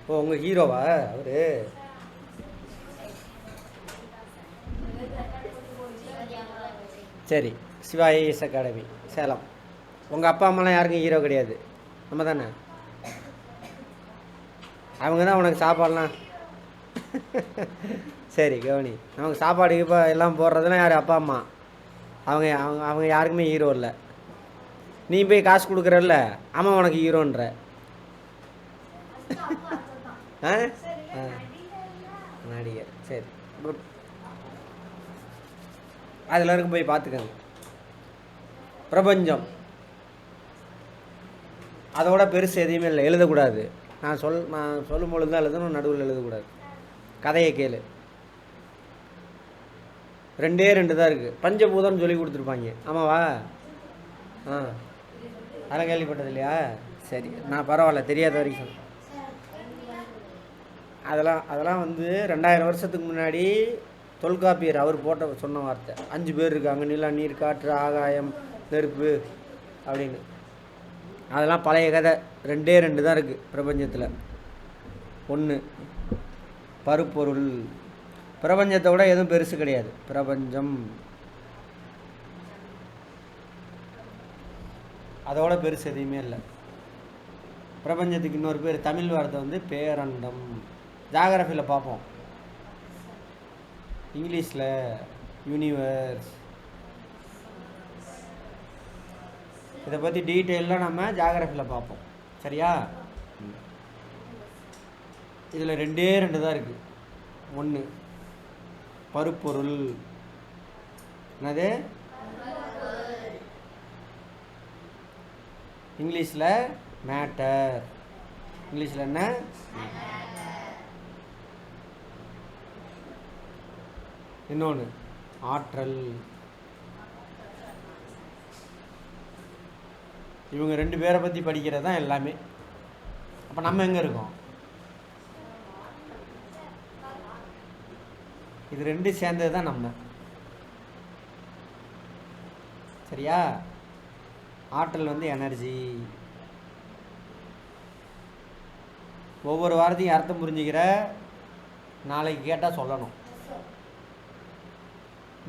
ஓ உங்கள் ஹீரோவா அவரு? சரி, சிவா ஐஏஎஸ் அகாடமி சேலம். உங்கள் அப்பா அம்மாலாம் யாருக்கும் ஹீரோ கிடையாது, நம்ம தானே? அவங்க தான் உனக்கு சாப்பாடெலாம் சரி கவனி, நமக்கு சாப்பாடு இப்போ எல்லாம் போடுறதுலாம் யார்? அப்பா அம்மா. அவங்க அவங்க அவங்க யாருக்குமே ஹீரோ இல்லை. நீ போய் காசு கொடுக்குறல்ல, அம்மா உனக்கு ஹீரோன்ற. ஆ நடிகர், சரி குட். அதில் இருக்கும் போய் பார்த்துக்கங்க. பிரபஞ்சம் அதோட பெருசு எதையுமே இல்லை, எழுதக்கூடாது. நான் சொல்லும் பொழுது தான் எழுதணும், நடுவில் எழுதக்கூடாது. கதையை கேளு. 2 தான் இருக்குது. பஞ்சபூதம்னு சொல்லி கொடுத்துருப்பாங்க, ஆமாவா? அதெல்லாம் கேள்விப்பட்டது இல்லையா? சரி, நான் பரவாயில்ல, தெரியாத வரைக்கும். அதெல்லாம் 2000 வருஷத்துக்கு முன்னாடி தொல்காப்பியர் அவர் சொன்ன வார்த்தை. 5 பேர் இருக்காங்க, நிலா, நீர், காற்று, ஆகாயம், நெருப்பு அப்படின்னு. அதெல்லாம் பழைய கதை. 2 தான் இருக்குது பிரபஞ்சத்தில். 1 பருப்பொருள். பிரபஞ்சத்தை விட எதுவும் பெருசு கிடையாது. பிரபஞ்சம் அதோட பெருசு எதுவுமே இல்லை. பிரபஞ்சத்துக்கு இன்னொரு பேர், தமிழ் வார்த்தை பேரண்டம். ஜாகிரஃபியில் பார்ப்போம், இங்கிலீஷில் யூனிவர்ஸ். இதை பற்றி டீட்டெயிலாக நம்ம ஜாகிரஃபியில் பார்ப்போம், சரியா? இதில் 2 தான் இருக்குது. 1 பருப்பொருள். என்னது? இங்கிலீஷில் மேட்டர். இங்கிலீஷில் என்ன? இன்னொன்று ஆற்றல். இவங்க 2 பேரை பற்றி படிக்கிறது தான் எல்லாமே. அப்போ நம்ம எங்கே இருக்கோம்? இது 2 சேர்ந்தது தான் நம்ம, சரியா? ஆற்றல் எனர்ஜி. ஒவ்வொரு வாரத்தையும் அர்த்தம் புரிஞ்சுக்கிற, நாளைக்கு கேட்டால் சொல்லணும்.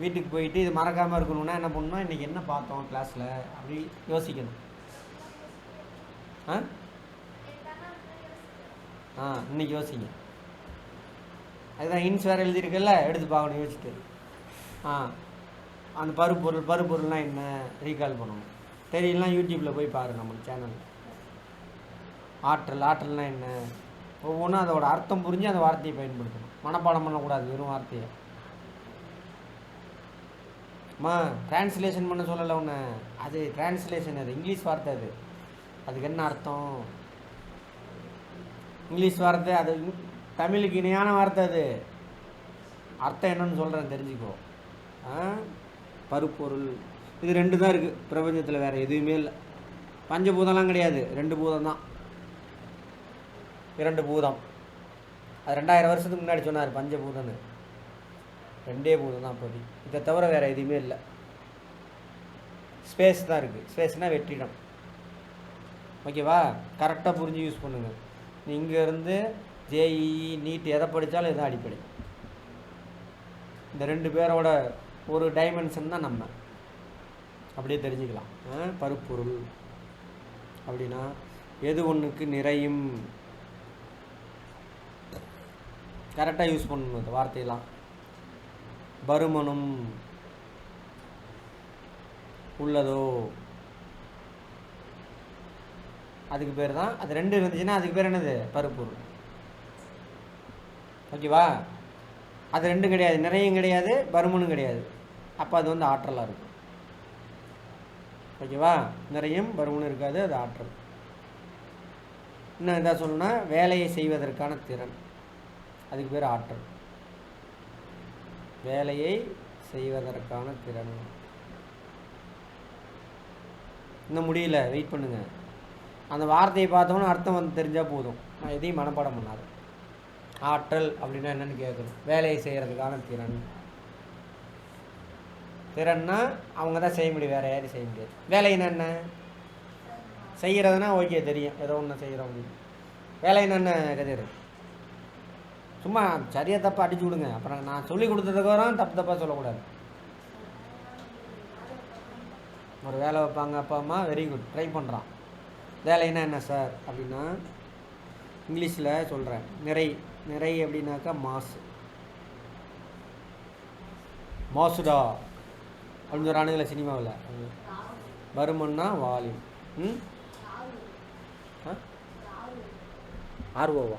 வீட்டுக்கு போயிட்டு இது மறக்காமல் இருக்கணும்னா என்ன பண்ணணும்? இன்றைக்கி என்ன பார்த்தோம் கிளாஸில் அப்படி யோசிக்கணும். இன்னைக்கு யோசிங்க. அதுதான் ஹின்ஸ் வேறு எழுதியிருக்கல, எடுத்து பார்க்கணும் யோசிச்சுட்டு. அந்த பருப்பொருள்னால் என்ன ரீகால் பண்ணணும். தெரியலாம், யூடியூப்பில் போய் பாருங்கள் நம்ம சேனலில். ஆற்றல்னால் என்ன, ஒவ்வொன்றும் அதோட அர்த்தம் புரிஞ்சு அந்த வார்த்தையை பயன்படுத்தணும். மனப்பாடம் பண்ணக்கூடாது வெறும் வார்த்தையை. டிரான்ஸ்லேஷன் பண்ண சொல்லலை ஒன்று. அது டிரான்ஸ்லேஷன், அது இங்கிலீஷ் வார்த்தை. அதுக்கு என்ன அர்த்தம்? இங்கிலீஷ் வார்த்தை, அது தமிழுக்கு இணையான வார்த்தை. அது அர்த்தம் என்னன்னு சொல்கிறேன், தெரிஞ்சுக்கோ. பருப்பொருள். இது 2 தான் இருக்குது பிரபஞ்சத்தில், வேறு எதுவுமே இல்லை. பஞ்சபூதம்லாம் கிடையாது, 2 பூதம் தான். 2 பூதம். அது 2000 வருஷத்துக்கு முன்னாடி சொன்னார் பஞ்சபூதம்னு. 2 பூதம் தான் இப்போதி. இதை தவிர வேறு எதுவுமே இல்லை. ஸ்பேஸ் தான் இருக்குது. ஸ்பேஸ்னால் வெற்றிடம். ஓகேவா? கரெக்டாக புரிஞ்சு யூஸ் பண்ணுங்கள். நீ இங்கேருந்து ஜேஇஇ நீட் எதை படித்தாலும் இதுதான் அடிப்படை. இந்த 2 பேரோட ஒரு டைமென்ஷன் தான் நம்ம. அப்படியே தெரிஞ்சுக்கலாம். பருப்பொருள் அப்படின்னா எது ஒன்றுக்கு நிறையும். கரெக்டாக யூஸ் பண்ணணும் இந்த வார்த்தையெல்லாம். பருமனும் உள்ளதோ, அதுக்கு பேர் தான். அது 2 இருந்துச்சுன்னா அதுக்கு பேர் என்னது? பருப்பொருள். ஓகேவா? அது 2 கிடையாது, நிறையும் கிடையாது, பருமனும் கிடையாது. அப்போ அது ஆற்றலாக இருக்கும். ஓகேவா? நிறையும் பருமனும் இருக்காது, அது ஆற்றல். இன்னும் எதாவது சொல்லணும்னா வேலையை செய்வதற்கான திறன், அதுக்கு பேர் ஆற்றல். வேலையை செய்வதற்கான திறன். இன்னும் முடியல, வெயிட் பண்ணுங்க. அந்த வார்த்தையை பார்த்தோன்னா அர்த்தம் தெரிஞ்சால் போதும். நான் எதையும் மனப்பாடம் பண்ணாது. ஆற்றல் அப்படின்னா என்னென்னு கேட்கணும். வேலையை செய்கிறதுக்கான திறன். திறன்னா அவங்க தான் செய்ய முடியும், வேறு யாரும் செய்ய முடியாது. வேலைன்னா என்ன? செய்கிறதுனா ஓகே, தெரியும், ஏதோ ஒன்று செய்கிறோம். வேலைன்னா என்ன கதிர்? சும்மா சரியாக தப்பாக அடிச்சு விடுங்க. அப்புறம் நான் சொல்லி கொடுத்ததுக்கப்புறம் தப்பு தப்பாக சொல்லக்கூடாது. ஒரு வேலை வைப்பாங்க அப்பா அம்மா, வெரி குட், ட்ரை பண்ணுறான். வேலைன்னா என்ன சார் அப்படின்னா இங்கிலீஷில் சொல்கிறேன். நிறை அப்படின்னாக்கா மாசுடா அப்படின்னு ஒரு ஆணுங்கள சினிமாவில். வருமன்னா வால்யூம். ஆர்ஓவா?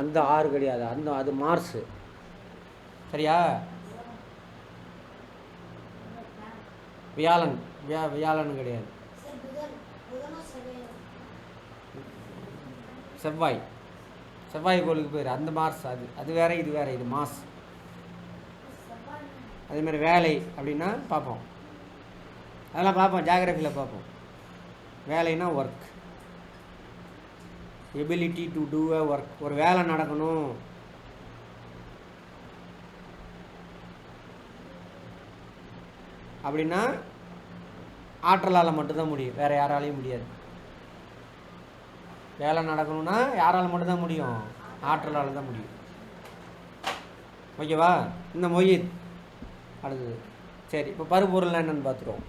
அந்த ஆறு கிடையாது, அது மார்ஸு. சரியா? வியாழன் கிடையாது. செவ்வாய் கோளுக்கு பேர் அந்த மார்ஸ். அது வேற, இது வேற, இது மாஸ். அதே மாதிரி வேலை அப்படின்னா பார்ப்போம், அதெல்லாம் பார்ப்போம், ஜியாகிரபியில் பார்ப்போம். வேலைன்னா work, ability to do a work. ஒரு வேலை நடக்கணும் அப்படின்னா ஆற்றலால் மட்டும்தான் முடியும், வேறு யாராலையும் முடியாது. வேலை நடக்கணும்னா யாரால் மட்டும்தான் முடியும்? ஆற்றலால் தான் முடியும். ஓகேவா? இந்த மொய்த் அடுத்தது. சரி, இப்போ பருப்பொருள்னா என்னென்னு பார்த்துருவோம்.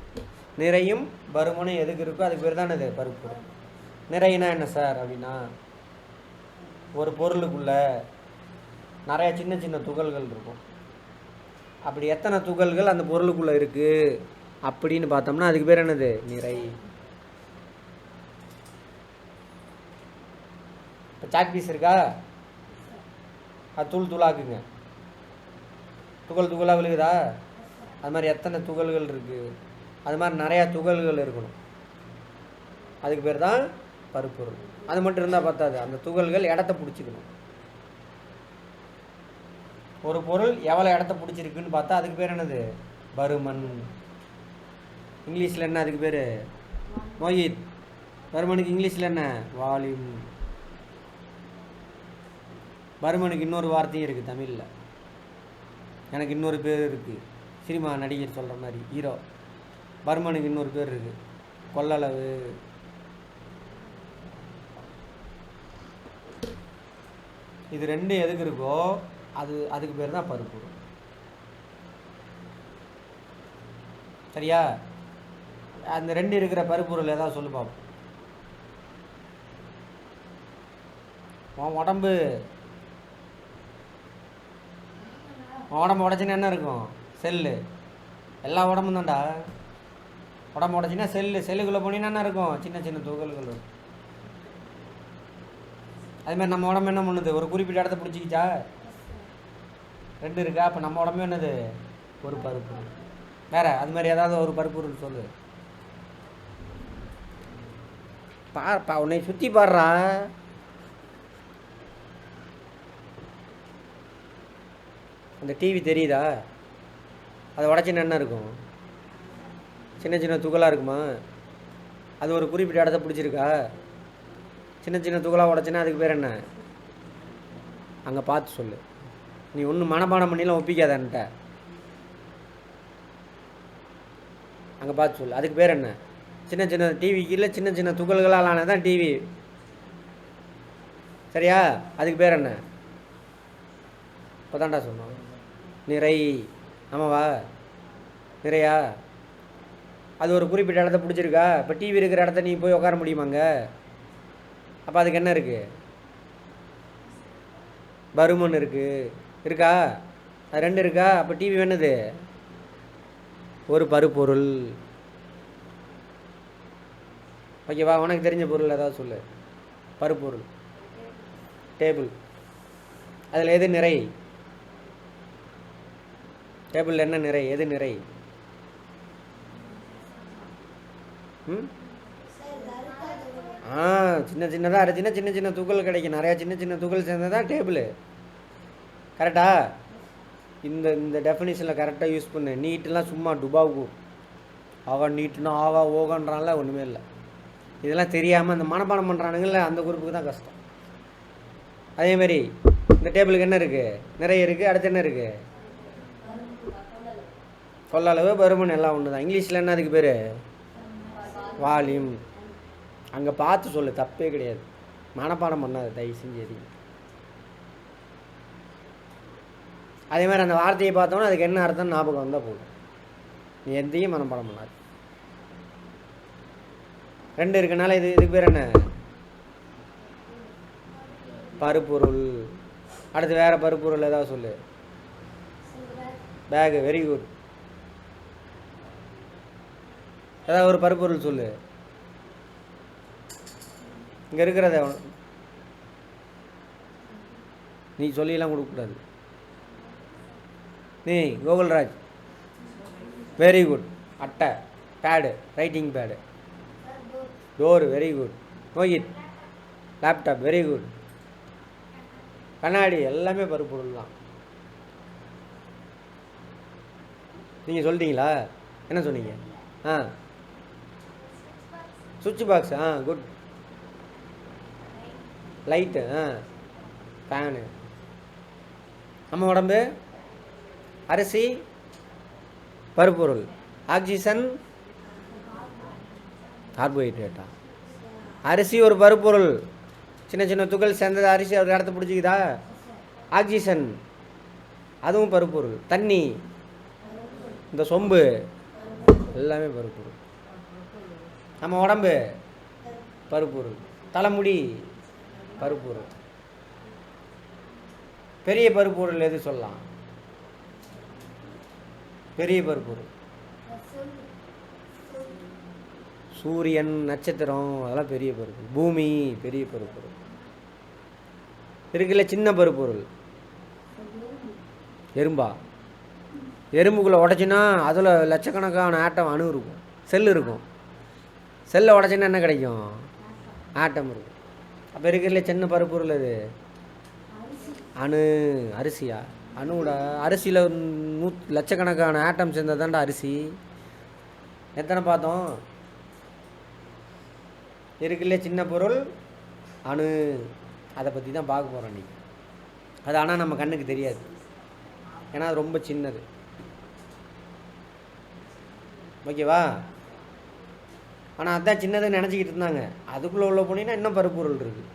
நிறையும் பருமனும் எதுக்கு இருக்கோ அதுக்கு பேர் தானே இது பருப்பொருள். நிறையினா என்ன சார் அப்படின்னா ஒரு பொருளுக்குள்ள நிறைய சின்ன சின்ன துகள்கள் இருக்கும். அப்படி எத்தனை துகள்கள் அந்த பொருளுக்குள்ளே இருக்குது அப்படின்னு பார்த்தோம்னா அதுக்கு பேர் என்னது? நிறை. இப்போ சாக் பீஸ் இருக்கா, அது தூளாக்குங்க, துகளாக விழுகுதா? அது மாதிரி எத்தனை துகள்கள் இருக்குது, அது மாதிரி நிறையா துகள்கள் இருக்கணும், அதுக்கு பேர் தான் பருப்பொருள். அது மட்டும் இருந்தால் பார்த்தாது, அந்த துகள்கள் இடத்த பிடிச்சிக்கணும். ஒரு பொருள் எவ்வளோ இடத்த பிடிச்சிருக்குன்னு பார்த்தா அதுக்கு பேர் என்னது? பருமன். இங்கிலீஷில் என்ன அதுக்கு பேர்? மொய்த். பருமனுக்கு இங்கிலீஷில் என்ன? வால்யூம். பருமனுக்கு இன்னொரு வார்த்தையும் இருக்குது தமிழில், எனக்கு இன்னொரு பேர் இருக்குது, சினிமா நடிகர் சொல்கிற மாதிரி ஹீரோ. பருமனுக்கு இன்னொரு பேர் இருக்குது, கொள்ளளவு. இது ரெண்டும் எதுக்கு இருக்கோ அதுக்கு பேர் தான் பருப்பொருள். சரியா? அந்த ரெண்டு இருக்கிற பருப்பொருள் ஏதாவது சொல்லு பார்ப்போம். உன் உடம்பு உடச்சுன்னா என்ன இருக்கும்? செல்லு. எல்லா உடம்பும் தான்டா. உடம்பு உடச்சின்னா செல்லுக்குள்ளே போனீங்கன்னா என்ன இருக்கும்? சின்ன சின்ன துகள்கள். அதுமாதிரி நம்ம உடம்பு என்ன பண்ணுது? ஒரு குறிப்பிட்ட இடத்த பிடிச்சிக்கிச்சா? ரெண்டு இருக்கா? அப்போ நம்ம உடம்பு என்னது? ஒரு பருப்பொருள். வேற அது மாதிரி ஏதாவது ஒரு பருப்பொருள் சொல்லு. பாருப்பா, உன்னை சுற்றி பாடுறா. அந்த டிவி தெரியுதா? அதை உடச்சின்னா என்ன இருக்கும்? சின்ன சின்ன துகளாக இருக்குமா? அது ஒரு குறிப்பிட்ட இடத்த பிடிச்சிருக்கா? சின்ன சின்ன துகளாக உடச்சின்னா அதுக்கு பேர் என்ன? அங்கே பார்த்து சொல்லு. நீ ஒன்றும் மனப்பாடம் பண்ணிலாம் ஒப்பிக்காதன்ட்ட. அங்கே பார்த்து சொல்லு, அதுக்கு பேர் என்ன? சின்ன சின்ன டிவிக்கு இல்லை, சின்ன சின்ன துகள்களால் ஆனதான் டிவி. சரியா? அதுக்கு பேர் என்ன? இப்போ தான்டா சொன்னோம், நிறை. ஆமாவா? நிறையா? அது ஒரு குறிப்பிட்ட இடத்த பிடிச்சிருக்கா? இப்போ டிவி இருக்கிற இடத்த நீ போய் உட்கார முடியுமாங்க? அப்போ அதுக்கு என்ன இருக்குது? பருமன் இருக்கா? அது ரெண்டு இருக்கா? அப்போ டிவி வேணுது ஒரு பருப்பொருள். ஓகேவா? உனக்கு தெரிஞ்ச பொருள் ஏதாவது சொல்லு. பருப்பொருள். டேபிள். அதில் எது நிறை? டேபிளில் என்ன நிறை? எது நிறை? சின்ன சின்னதாக அரைச்சின்னா சின்ன சின்ன துகள் கிடைக்கும். நிறையா சின்ன சின்ன துகள் சேர்ந்ததான் டேபிள். கரெக்டா? இந்த டெஃபினிஷனில் கரெக்டாக யூஸ் பண்ணு. நீட்டுலாம் சும்மா டுபாவுக்கு ஆகா நீட்டுனா ஆகா ஓகன்றான்ல, ஒன்றுமே இல்லை. இதெல்லாம் தெரியாமல் அந்த மனப்பாடம் பண்ணுறானுங்கள, அந்த குரூப்புக்கு தான் கஷ்டம். அதேமாரி இந்த டேபிளுக்கு என்ன இருக்குது? நிறைய இருக்குது. அடுத்து என்ன இருக்குது? கொள்ளளவு, பருமன் எல்லாம் ஒன்று தான். இங்கிலீஷில் என்ன அதுக்கு பேர்? வால்யூம். அங்கே பார்த்து சொல்லு, தப்பே கிடையாது. மனப்பாடம் பண்ணாது தயவு செஞ்சு. அதே மாதிரி அந்த வார்த்தையை பார்த்தோன்னா அதுக்கு என்ன அர்த்தம் ஞாபகம் வந்தால் போதும். நீ எந்தையும் மனப்பாடம் பண்ணாது. 2 இருக்கனால இதுக்கு பேர் என்ன? பருப்பொருள். அடுத்து வேறு பருப்பொருள் ஏதாவது சொல்லு. பேகு. Very good. ஏதாவது ஒரு பருப்பொருள் சொல்லு. இங்கே இருக்கிறத நீ சொல்லிலாம் கொடுக்கக்கூடாது. நீ கோகுல்ராஜ். Very good. அட்டை. Pad. Writing pad. Door. Very good. Mohit. Laptop. Very good. கண்ணாடி. எல்லாமே பருப்பொருள் தான். நீங்கள் சொல்லிட்டீங்களா? என்ன சொன்னீங்க? சுவிட்ச் பாக்ஸ். குட். லைட்டு. ஃபேனு. நம்ம உடம்பு அரிசி பருப்பொருள். ஆக்சிஜன் கார்போஹைட்ரேட்டா? அரிசி ஒரு பருப்பொருள். சின்ன சின்ன துகள் சேர்ந்தது அரிசி ஒரு இடத்த பிடிச்சிக்குதா? ஆக்சிஜன் அதுவும் பருப்பொருள். தண்ணி, இந்த சொம்பு எல்லாமே பருப்பொருள். நம்ம உடம்பு பருப்பொருள். தலைமுடி பருப்பொருள். பெரிய பருப்பொருள் எது சொல்லலாம்? பெரிய பருப்பொருள் சூரியன், நட்சத்திரம், அதெல்லாம் பெரிய பருப்பொருள். பூமி பெரிய பருப்பொருள். இருக்குல்ல சின்ன பருப்பொருள். எறும்பா? எறும்புக்குள்ளே உடச்சின்னா அதில் லட்சக்கணக்கான ஆட்டம் அணு இருக்கும், செல் இருக்கும். செல்லை உடச்சின்னா என்ன கிடைக்கும்? ஆட்டம் இருக்கும். அப்போ இருக்கிறதுல சின்ன பருப்பொருள் அது அணு. அரிசியா? அணுடா. அரிசியில் லட்சக்கணக்கான ஆட்டம் சேர்ந்தது தான்டா அரிசி. எத்தனை பார்த்தோம்? இருக்குல்ல சின்ன பொருள் அணு. அதை பற்றி தான் பார்க்க போகிறோம் இன்றைக்கி. அது ஆனால் நம்ம கண்ணுக்கு தெரியாது, ஏன்னா அது ரொம்ப சின்னது. ஓகேவா? ஆனால் அதுதான் சின்னதுன்னு நினச்சிக்கிட்டு இருந்தாங்க. அதுக்குள்ளே உள்ள போனீங்கன்னா இன்னும் பருப்பொருள் இருக்குது.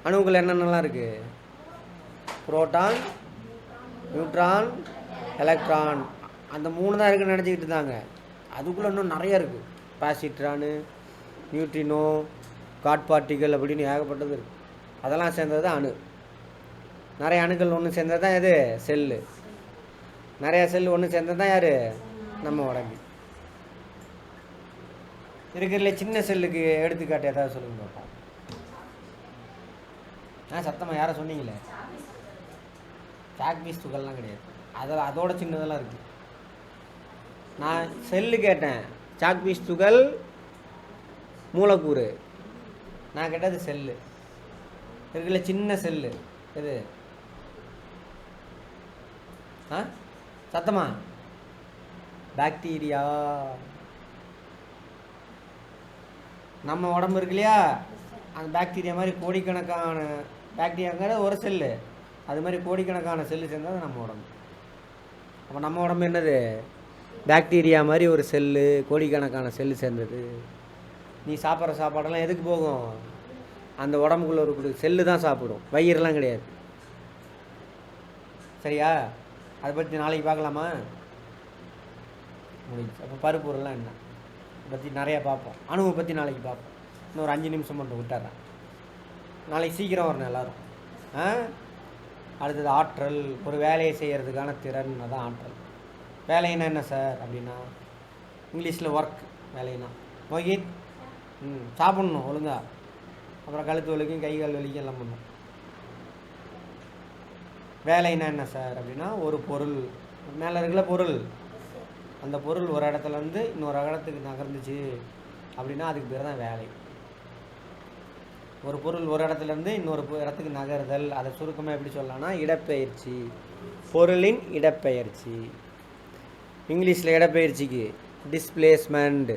அணுவுக்குள்ளே என்னென்னலாம் இருக்குது? Proton, neutron, electron. அந்த 3 தான் இருக்குதுன்னு நினச்சிக்கிட்டு இருந்தாங்க. அதுக்குள்ளே இன்னும் நிறைய இருக்குது. பாசிட்ரானு, நியூட்ரினோ, காட் பார்ட்டிகள் அப்படின்னு ஏகப்பட்டது இருக்குது. அதெல்லாம் சேர்ந்தது தான் அணு. நிறைய அணுக்கள் ஒன்று சேர்ந்தது தான் எது? செல்லு. நிறையா செல்லு ஒன்று சேர்ந்தது தான் யார்? நம்ம உடம்பு. இருக்கிறதுல சின்ன செல்லுக்கு எடுத்துக்காட்டு ஏதாவது சொல்லுங்க பார்ப்போம். சத்தமாக யாரை சொன்னீங்களே? சாக் பீஸ் துகள்லாம் கிடையாது. அதோட சின்னதெல்லாம் இருக்குது. நான் செல்லு கேட்டேன். சாக் பீஸ் துகள் மூலக்கூறு. நான் கேட்டது செல்லு. இருக்குல்ல சின்ன செல்லு எது? சத்தமா? பாக்டீரியா. நம்ம உடம்பு இருக்கு இல்லையா, அந்த பாக்டீரியா மாதிரி கோடிக்கணக்கான பாக்டீரியாங்கிறது ஒரு செல்லு. அது மாதிரி கோடிக்கணக்கான செல்லு சேர்ந்தது நம்ம உடம்பு. அப்போ நம்ம உடம்பு என்னது? பாக்டீரியா மாதிரி ஒரு செல்லு, கோடிக்கணக்கான செல்லு சேர்ந்தது. நீ சாப்பிட்ற சாப்பாடெல்லாம் எதுக்கு போகும்? அந்த உடம்புக்குள்ளே ஒரு செல்லு தான் சாப்பிடும், வயிறுலாம் கிடையாது. சரியா? அதை பற்றி நாளைக்கு பார்க்கலாமா? முடிஞ்சு. அப்போ பருப்பொருள்லாம் என்ன பற்றி நிறையா பார்ப்போம். அணுவை பற்றி நாளைக்கு பார்ப்போம். இன்னும் ஒரு 5 நிமிஷம் மட்டும் விட்டுறேன். நாளைக்கு சீக்கிரம் வரணும் எல்லோரும். அடுத்தது ஆற்றல். ஒரு வேலையை செய்கிறதுக்கான திறன், அதான் ஆற்றல். வேலைன்னா என்ன சார் அப்படின்னா, இங்கிலீஷில் ஒர்க். வேலைன்னா மோகித் சாப்பிட்ணும் ஒழுங்கா, அப்புறம் கழுத்து வலிக்கும், கை கால் வலிக்கும், எல்லாம் பண்ணும். வேலைன்னா என்ன சார் அப்படின்னா, ஒரு பொருள் மேலே இருக்கிற பொருள், அந்த பொருள் ஒரு இடத்துலேருந்து இன்னொரு இடத்துக்கு நகர்ந்துச்சு அப்படின்னா அதுக்கு பேர் தான் வேலை. ஒரு பொருள் ஒரு இடத்துலேருந்து இன்னொரு இடத்துக்கு நகர்தல். அதை சுருக்கமாக எப்படி சொல்லலாம்னா இடப்பெயர்ச்சி. பொருளின் இடப்பெயர்ச்சி. இங்கிலீஷில் இடப்பெயர்ச்சிக்கு டிஸ்பிளேஸ்மெண்ட்.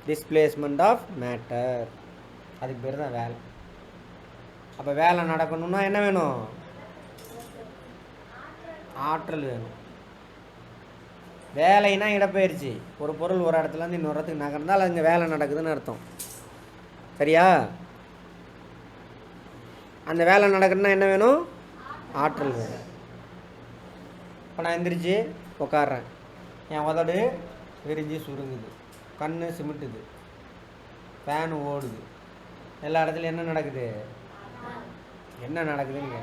Displacement of matter. அதுக்கு பேர் தான் வேலை. அப்போ வேலை நடக்கணும்னா என்ன வேணும்? ஆற்றல் வேணும். வேலைனா இடப்பெயர்ச்சி. ஒரு பொருள் ஒரு இடத்துலேருந்து இன்னொரு இடத்துக்கு நகர்ந்தால் அங்கே வேலை நடக்குதுன்னு அர்த்தம். சரியா? அந்த வேலை நடக்குதுன்னா என்ன வேணும்? ஆற்றல் வேறு. இப்போ நான் எந்திரிச்சு உட்காடுறேன், என் உதடு விரிஞ்சு சுருங்குது, கண் சிமிட்டுது, ஃபேன் ஓடுது, எல்லா இடத்துலையும் என்ன நடக்குது? என்ன நடக்குதுங்க?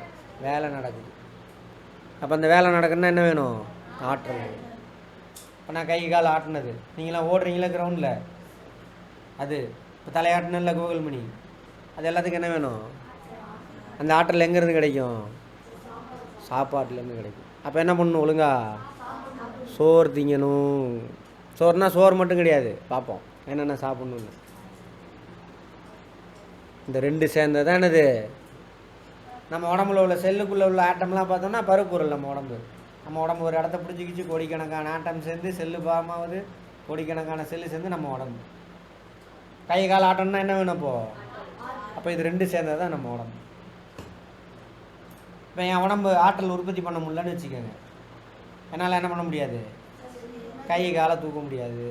வேலை நடக்குது. அப்போ அந்த வேலை நடக்குதுன்னா என்ன வேணும்? ஆற்றல் வேணும். இப்போ நான் கை கால் ஆட்டினது, நீங்களாம் ஓடுறீங்களா கிரவுண்டில், அது இப்போ தலையாட்டினில்ல கூகுள் மணி, அது எல்லாத்துக்கும் என்ன வேணும்? அந்த ஆற்றல் எங்கேருந்து கிடைக்கும்? சாப்பாட்டுலேருந்து கிடைக்கும். அப்போ என்ன பண்ணணும்? ஒழுங்கா சோறு திங்கணும். சோறுனா சோறு மட்டும் கிடையாது, பார்ப்போம் என்னென்ன சாப்பிட்ணுன்னு. இந்த ரெண்டு சேர்ந்தது தான் என்னது? நம்ம உடம்புல உள்ள செல்லுக்குள்ளே உள்ள ஆட்டம்லாம் பார்த்தோம்னா பருப்பொருள். நம்ம உடம்பு ஒரு இடத்த பிடிச்சிக்கிச்சு, கோடிக்கணக்கான ஆட்டம் சேர்ந்து செல்லு பாமாவது, கோடிக்கணக்கான செல்லு சேர்ந்து நம்ம உடம்பு. கை கால் ஆட்டம்னா என்ன வேணும் அப்போ இது ரெண்டு சேர்ந்தது தான் நம்ம உடம்பு. இப்போ என் உடம்பு ஆற்றல் உற்பத்தி பண்ண முடியலன்னு வச்சுக்கோங்க, என்னால் என்ன பண்ண முடியாது? கை காலை தூக்க முடியாது.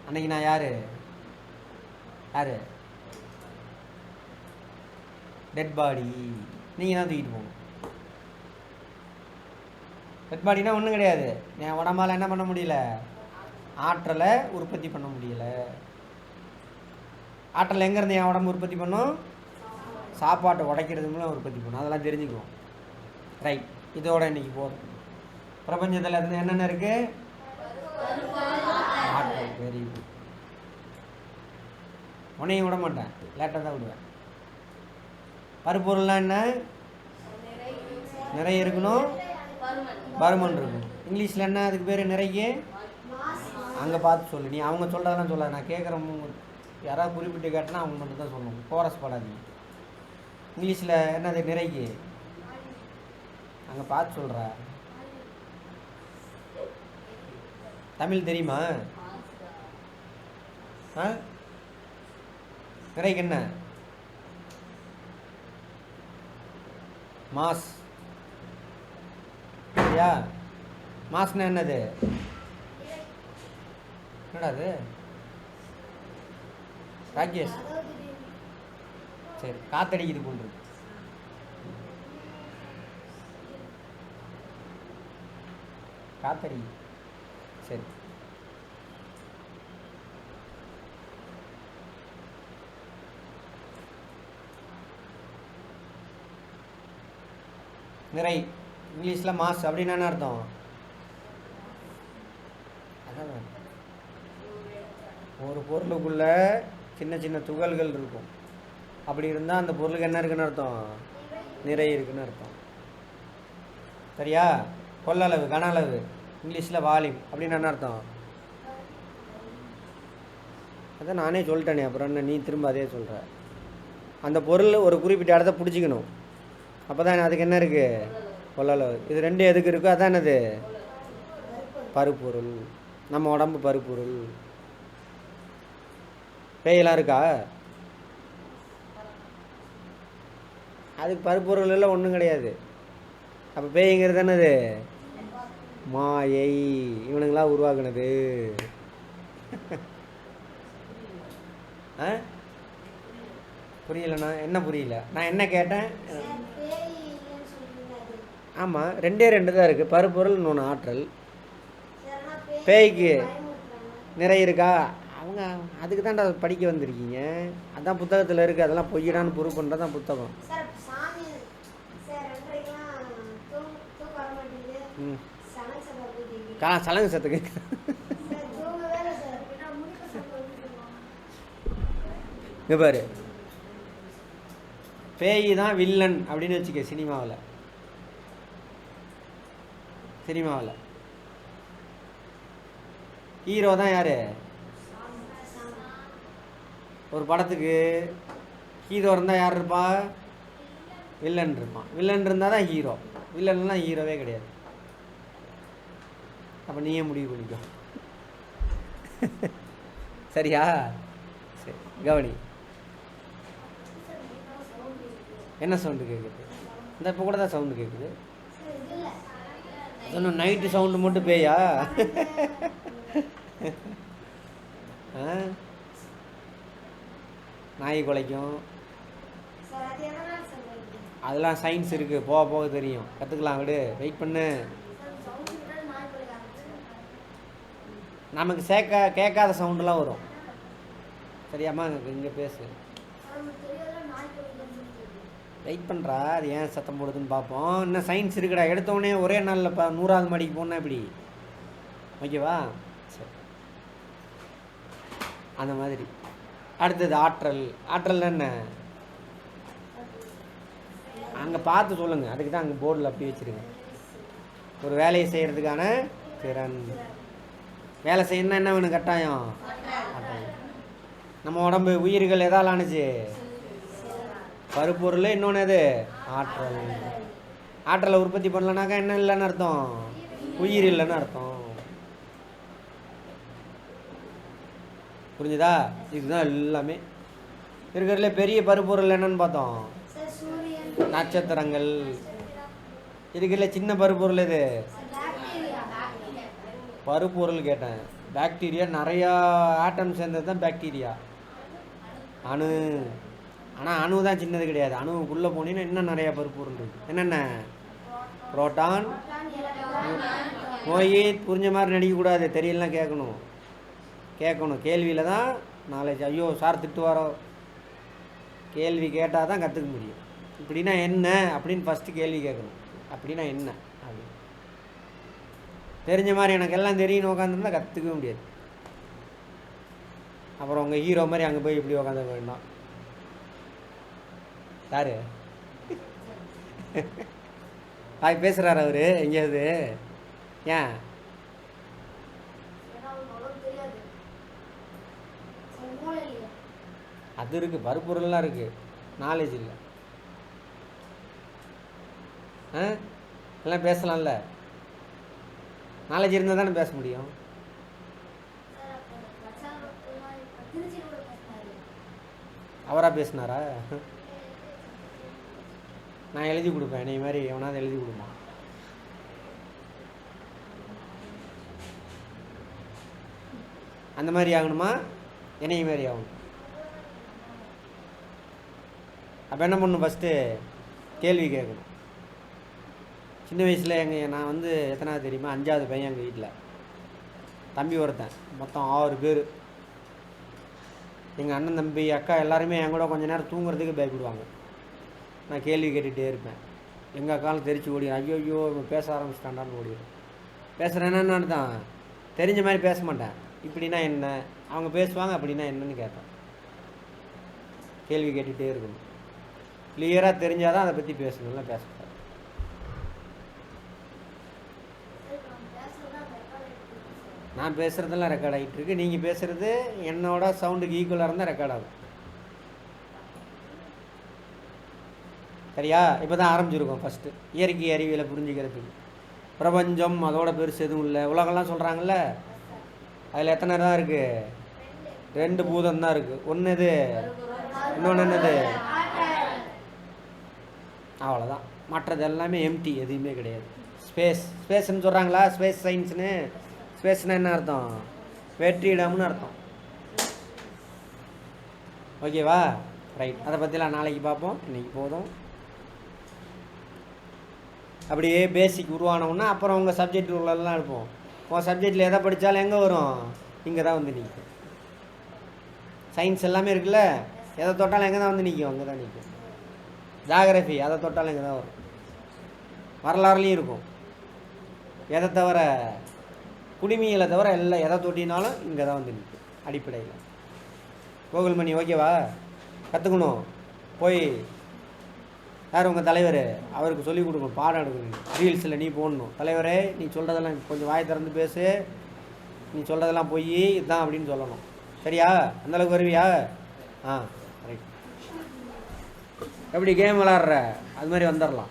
அன்னைக்கு நான் யாரு? Dead body. நீங்கள் தான் தூக்கிட்டு போகணும். டெட் பாடினா ஒன்றும் கிடையாது, என் உடம்பால் என்ன பண்ண முடியல? ஆற்றலை உற்பத்தி பண்ண முடியல. ஆற்றல் எங்கேருந்து என் உடம்பு உற்பத்தி பண்ணும்? சாப்பாட்டை உடைக்கிறது மூலம் உற்பத்தி பண்ணும். அதெல்லாம் தெரிஞ்சுக்குவோம். ரைட், இதோட இன்னைக்கு போதும். பிரபஞ்சத்தில் இருந்து என்னென்ன இருக்கு? ஆற்றல். Very good. உன்னையும் விட மாட்டேன், லேட்டாக தான் விடுவேன். பருப்பொருள்லாம் என்ன? நிறைய இருக்கணும், பருமன் இருக்கணும். இங்கிலீஷில் என்ன அதுக்கு பேர்? நிறைய. அங்கே பார்த்து சொல்லு, நீ அவங்க சொல்கிறதெல்லாம் சொல்லாது, நான் கேட்குறவங்க யாராவது குறிப்பிட்டு கேட்டனா அவங்க மட்டும் தான் சொல்லணும், கோரஸ் படாதீங்க. இங்கிலீஷில் என்னது? நிறைய. அங்கே பார்த்து சொல்கிற. தமிழ் தெரியுமா? நிறைக்கு என்ன? மாஸ். சரியா? மாஸ்னா என்னது? என்னடா அது? ராகேஷ், சரி, காத்தடிக்குது போன்று. காத்தடி. சரி, நிறை. இங்கிலீஷில் மாஸ் அப்படின்னா என்ன அர்த்தம்? அதான், ஒரு பொருளுக்குள்ள சின்ன சின்ன துகள்கள் இருக்கும். அப்படி இருந்தால் அந்த பொருளுக்கு என்ன இருக்குன்னு அர்த்தம்? நிறை இருக்குன்னு அர்த்தம். சரியா? கொள்ளளவு, கன அளவு, இங்கிலீஷில் வால்யூம் அப்படின்னு என்ன அர்த்தம்? அதான் நானே சொல்லிட்டேனே, அப்புறம் என்ன நீ திரும்ப அதே சொல்கிற? அந்த பொருள் ஒரு குறிப்பிட்ட இடத்த பிடிச்சிக்கணும், அப்போ தான் அதுக்கு என்ன இருக்குது? கொள்ளளவு. இது ரெண்டு எதுக்கு இருக்கோ அதான் என்னது? பருப்பொருள். நம்ம உடம்பு பருப்பொருள். பேயெல்லாம் இருக்கா? அதுக்கு பருப்பொருள் எல்லாம் ஒன்றும் கிடையாது. அப்போ பேய்ங்கிறது என்னது? மாயை. இவனுங்களாம் உருவாக்குனது. புரியலண்ணா? என்ன புரியல? நான் என்ன கேட்டேன்? ஆமாம், ரெண்டே ரெண்டு தான் இருக்குது, பருப்பொருள் இன்னொன்று ஆற்றல். பேய்க்கு நிறைய இருக்கா? அவங்க அதுக்கு தான்டா படிக்க வந்திருக்கீங்க, அதான் புத்தகத்தில் இருக்குது. அதெல்லாம் பொய்யிடான்னு ப்ரூவ் பண்ணுறது தான் புத்தகம். சலங்கு சத்துக்கு இங்கே பாரு, பேய் தான் வில்லன் அப்படின்னு வச்சுக்க. சினிமாவில் ஹீரோ தான் யாரு? ஒரு படத்துக்கு ஹீரோ இருந்தால் யார் இருப்பா? வில்லன் இருப்பான். வில்லன் இருந்தால் தான் ஹீரோ, வில்லன்லாம் ஹீரோவே கிடையாது. அப்போ நீயே முடிவு பண்ணிக்கோ. சரியா? சரி, கவனி. என்ன சவுண்டு கேட்குது? இந்த இப்போ கூட தான் சவுண்டு கேட்குது. இன்னும் நைட்டு சவுண்டு மட்டும் பேயா? நாய் குலைக்கும். அதெல்லாம் சயின்ஸ் இருக்குது, போக போக தெரியும், கற்றுக்கலாம், விடு, வெயிட் பண்ணு. நமக்கு கேட்காத சவுண்டெலாம் வரும். சரியாம்மா, இங்கே பேசு, வெயிட் பண்ணுறா, அது ஏன் சத்தம் போடுதுன்னு பார்ப்போம். இன்னும் சயின்ஸ் இருக்குடா. எடுத்தோடனே ஒரே நாளில் 100வது மாடிக்கு போனால் எப்படி? ஓகேவா? சரி, அந்த மாதிரி. அடுத்தது ஆற்றல். ஆற்றல் என்ன? அங்கே பார்த்து சொல்லுங்கள், அதுக்கு தான் அங்கே போர்டில் அப்படி வச்சுருங்க. ஒரு வேலையை செய்கிறதுக்கான திறன். வேலை செய்யணும்னா என்ன வேணும்? கட்டாயம். நம்ம உடம்பு உயிர்கள் எதால் ஆணுச்சு? பருப்பொருள். இன்னொன்று எது? ஆற்றல். ஆற்றலை உற்பத்தி பண்ணலனாக்கா என்ன இல்லைன்னு அர்த்தம்? உயிர் இல்லைன்னு அர்த்தம். புரிஞ்சுதா? இதுதான் எல்லாமே. இருக்கிறதுல பெரிய பருப்பொருள் என்னன்னு பார்த்தோம்? நட்சத்திரங்கள். இருக்கிறதுல சின்ன பருப்பொருள் எது? பருப்பொருள் கேட்டேன். பாக்டீரியா. நிறையா ஆட்டம் சேர்ந்தது தான் பாக்டீரியா. அணு. ஆனால் அணு தான் சின்னது கிடையாது. அணுவுக்குள்ளே போனீங்கன்னா இன்னும் நிறையா பருப்பொருள் இருக்குது. என்னென்ன? புரோட்டான். நோய் புரிஞ்ச மாதிரி நடிக்கக்கூடாது, தெரியலாம், கேட்கணும். கேள்வியில் தான் நாலேஜ். ஐயோ சார் திட்டுவாரோ. கேள்வி கேட்டால் தான் கற்றுக்க முடியும். இப்படின்னா என்ன அப்படின்னு ஃபஸ்ட்டு கேள்வி கேட்கணும். அப்படின்னா என்ன அப்படி தெரிஞ்ச மாதிரி எனக்கு எல்லாம் தெரியும் உட்காந்துருந்தா கற்றுக்கவே முடியாது. அப்புறம் உங்கள் ஹீரோ மாதிரி அங்கே போய் இப்படி உட்காந்து வேண்டாம். யார் பாய் பேசுகிறார் அவர் எங்கேயாவது? ஏன்? அது இருக்குது, பருப்பொருள்லாம் இருக்குது, நாலேஜ் இல்லை. எல்லாம் பேசலாம்ல. நாலேஜ் இருந்தால் தானே பேச முடியும். அவராக பேசினாரா? நான் எழுதி கொடுப்பேன். என்னை மாதிரி எவனாவது எழுதி கொடுமா. அந்த மாதிரி ஆகணுமா? என்னைய மாதிரி ஆகணும். அப்போ என்ன பண்ணணும்? ஃபஸ்ட்டு கேள்வி கேட்கணும். சின்ன வயசில் நான் வந்து எத்தனாவது தெரியுமா? 5வது பையன் எங்கள் வீட்டில். தம்பி ஒருத்தன். மொத்தம் 6 பேர். எங்கள் அண்ணன், தம்பி, அக்கா எல்லாருமே என் கூட கொஞ்சம் நேரம் தூங்குறதுக்கு பயப்படுவாங்க. நான் கேள்வி கேட்டுகிட்டே இருப்பேன். எங்கள் அக்காலும் தெரிச்சு ஓடிடும். ஐயோ இவன் பேச ஆரம்பிச்சிட்டாண்டான்னு ஓடிடும். பேசுகிறேன்னு அர்த்தம்? தெரிஞ்ச மாதிரி பேச மாட்டேன். இப்படின்னா என்ன? அவங்க பேசுவாங்க, அப்படின்னா என்னன்னு கேட்பேன். கேள்வி கேட்டுகிட்டே இருக்கணும். கிளியராக தெரிஞ்சால் தான் அதை பற்றி பேசணும்ல, பேசக்கூடாது. நான் பேசுகிறதெல்லாம் ரெக்கார்ட் ஆகிட்டு இருக்கு. நீங்கள் பேசுகிறது என்னோட சவுண்டுக்கு ஈக்குவலாக இருந்தால் ரெக்கார்ட் ஆகும். சரியா? இப்போ தான் ஆரம்பிச்சிருக்கோம். ஃபஸ்ட்டு இயற்கை அறிவியலை புரிஞ்சுக்கிறதுக்கு. பிரபஞ்சம் அதோட பெருசு எதுவும் இல்லை. உலகம்லாம் சொல்கிறாங்கல்ல, அதில் எத்தனை தான் இருக்குது? 2 பூதம் தான் இருக்குது. ஒன்று இது, இன்னொன்று என்னது? அவ்வளோதான். மற்றது எல்லாமே எம்டி, எதுவுமே கிடையாது. ஸ்பேஸ்ன்னு சொல்கிறாங்களா? ஸ்பேஸ் சயின்ஸ்னு. ஸ்பேஸ்னா என்ன அர்த்தம்? வெற்றிடம்னு அர்த்தம். ஓகேவா? ரைட். அதை பற்றிலாம் நாளைக்கு பார்ப்போம். இன்றைக்கி போதும். அப்படியே பேசிக் உருவானோன்னா அப்புறம் உங்கள் சப்ஜெக்ட் உள்ளெல்லாம் இருப்போம். உங்கள் சப்ஜெக்டில் எதை படித்தாலும் எங்கே வரும்? இங்கே தான் வந்து நிற்கும். சயின்ஸ் எல்லாமே இருக்குல்ல, எதை தொட்டாலும் எங்கே தான் வந்து நிற்கும்? அங்கே தான் நிற்கும். ஜாகிரஃபி அதை தொட்டாலும் இங்கே தான் வரும். வரலாறுலேயும் இருக்கும். எதை தவிர? குடிமைகளை தவிர எல்லாம் எதை தொட்டினாலும் இங்கே தான் வந்து நிற்கும் அடிப்படையில். கோகுல்மணி ஓகேவா? கற்றுக்கணும். போய் யார் உங்கள் தலைவர்? அவருக்கு சொல்லிக் கொடுக்கணும், பாடம் எடுக்கணும். ரீல்ஸில் நீ போடணும். தலைவரே நீ சொல்கிறதெல்லாம் கொஞ்சம் வாய் திறந்து பேசு, நீ சொல்கிறதெல்லாம் போய் இதுதான் அப்படின்னு சொல்லணும். சரியா? அந்தளவுக்கு வருவியா? ஆ ரைட். எப்படி கேம் விளாட்ற அது மாதிரி வந்துடலாம்.